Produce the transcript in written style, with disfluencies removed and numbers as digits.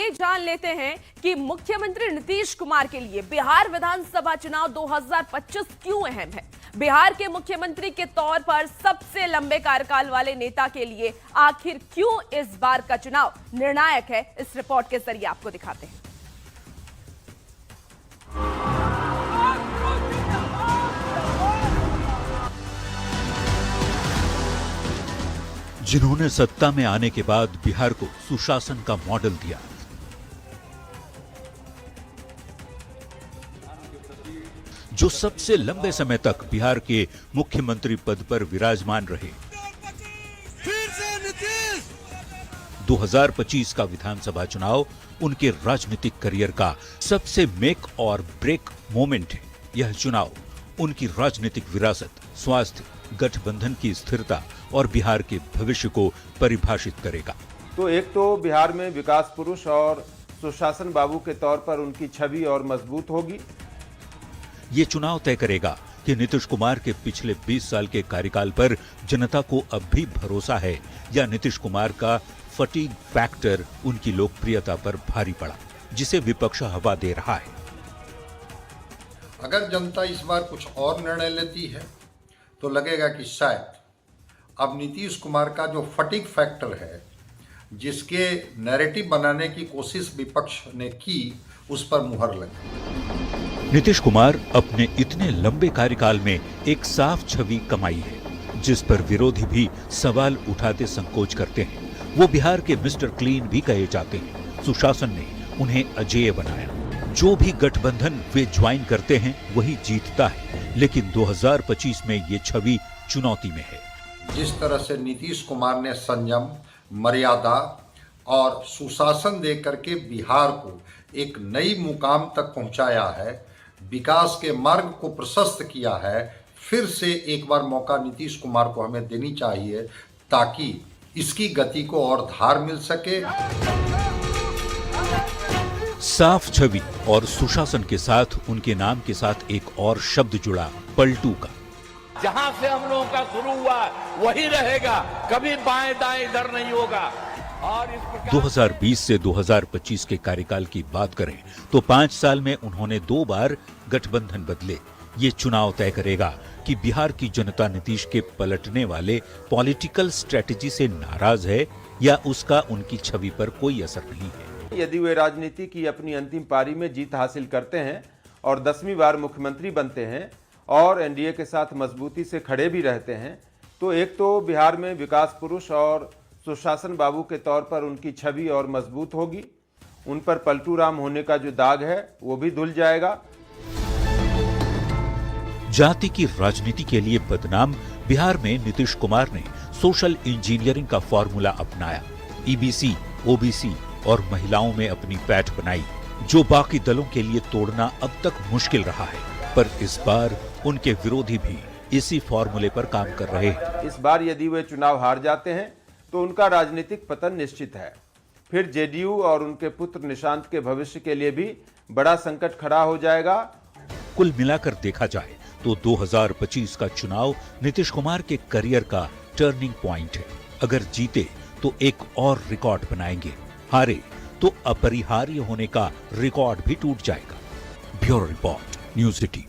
ये जान लेते हैं कि मुख्यमंत्री नीतीश कुमार के लिए बिहार विधानसभा चुनाव 2025 क्यों अहम है। बिहार के मुख्यमंत्री के तौर पर सबसे लंबे कार्यकाल वाले नेता के लिए आखिर क्यों इस बार का चुनाव निर्णायक है, इस रिपोर्ट के जरिए आपको दिखाते हैं। जिन्होंने सत्ता में आने के बाद बिहार को सुशासन का मॉडल दिया, जो सबसे लंबे समय तक बिहार के मुख्यमंत्री पद पर विराजमान रहे, 2025 का विधानसभा चुनाव उनके राजनीतिक करियर का सबसे मेक और ब्रेक मोमेंट है। यह चुनाव उनकी राजनीतिक विरासत, स्वास्थ्य, गठबंधन की स्थिरता और बिहार के भविष्य को परिभाषित करेगा। तो एक तो बिहार में विकास पुरुष और सुशासन बाबू के तौर पर उनकी छवि और मजबूत होगी। ये चुनाव तय करेगा कि नीतीश कुमार के पिछले 20 साल के कार्यकाल पर जनता को अब भी भरोसा है या नीतीश कुमार का फटीग फैक्टर उनकी लोकप्रियता पर भारी पड़ा, जिसे विपक्ष हवा दे रहा है। अगर जनता इस बार कुछ और निर्णय लेती है तो लगेगा कि शायद अब नीतीश कुमार का जो फटीग फैक्टर है, जिसके नैरेटिव बनाने की कोशिश विपक्ष ने की, उस पर मुहर लगी। नीतीश कुमार अपने इतने लंबे कार्यकाल में एक साफ छवि कमाई है, जिस पर विरोधी भी सवाल उठाते संकोच करते हैं। वो बिहार के मिस्टर क्लीन भी कहे जाते हैं। सुशासन ने उन्हें अजेय बनाया। जो भी गठबंधन वे ज्वाइन करते हैं वही जीतता है, लेकिन 2025 में ये छवि चुनौती में है। जिस तरह से नीतीश कुमार ने संयम, मर्यादा और सुशासन दे करके बिहार को एक नई मुकाम तक पहुंचाया है, विकास के मार्ग को प्रशस्त किया है, फिर से एक बार मौका नीतीश कुमार को हमें देनी चाहिए ताकि इसकी गति को और धार मिल सके। साफ छवि और सुशासन के साथ उनके नाम के साथ एक और शब्द जुड़ा, पलटू का। जहां से हम लोगों का शुरू हुआ वही रहेगा, कभी बाएं दाएं इधर नहीं होगा। और 2020 से 2025 के कार्यकाल की बात करें तो 5 साल में उन्होंने 2 बार गठबंधन बदले। ये चुनाव तय करेगा कि बिहार की जनता नीतीश के पलटने वाले पॉलिटिकल स्ट्रेटजी से नाराज है या उसका उनकी छवि पर कोई असर नहीं है। यदि वे राजनीति की अपनी अंतिम पारी में जीत हासिल करते हैं और 10वीं बार मुख्यमंत्री बनते हैं और एनडीए के साथ मजबूती से खड़े भी रहते हैं, तो एक तो बिहार में विकास पुरुष और सुशासन बाबू के तौर पर उनकी छवि और मजबूत होगी। उन पर पलटू राम होने का जो दाग है वो भी धुल जाएगा। जाति की राजनीति के लिए बदनाम बिहार में नीतीश कुमार ने सोशल इंजीनियरिंग का फॉर्मूला अपनाया। ईबीसी, ओबीसी और महिलाओं में अपनी पैठ बनाई, जो बाकी दलों के लिए तोड़ना अब तक मुश्किल रहा है। पर इस बार उनके विरोधी भी इसी फॉर्मूले पर काम कर रहे हैं। इस बार यदि वे चुनाव हार जाते हैं तो उनका राजनीतिक पतन निश्चित है। फिर जेडीयू और उनके पुत्र निशांत के भविष्य के लिए भी बड़ा संकट खड़ा हो जाएगा। कुल मिलाकर देखा जाए तो 2025 का चुनाव नीतीश कुमार के करियर का टर्निंग पॉइंट है। अगर जीते तो एक और रिकॉर्ड बनाएंगे, हारे तो अपरिहार्य होने का रिकॉर्ड भी टूट जाएगा। Bureau report, news city.